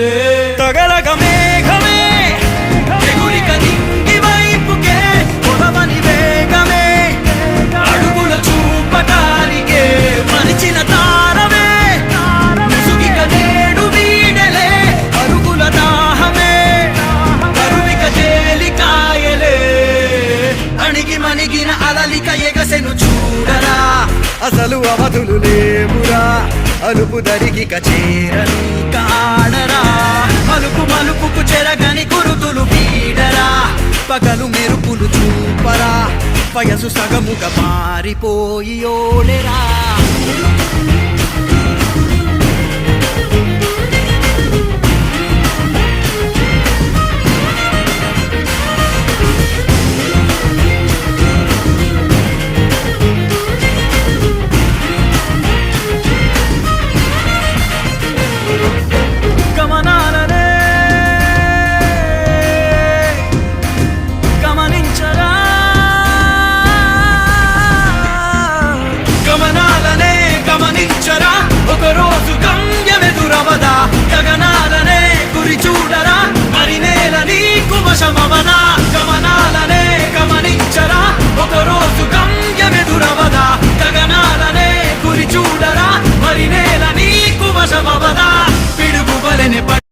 కనులే తగలగ మేఘమే ఎగురిక నింగి వైపుకే పొడవని వేగమే అడుగుల చూపటానికే మరిచిన తారమే ముసుగిక నేడు వీడలే అరుగుల దాహమే కరువిక తేలికాయలే అణిగి మణిగిన అలలిక ఎగసెను చూడరా అసలు అవధులు లేవురా అలుపు దరిగిక చేరని కాడరా మలుపు మలుపుకు చెరగని గురుతులు వీడరా పగలు మెరుపులు చూపరా వయసు సగముగా మారిపోయి ఓడెరా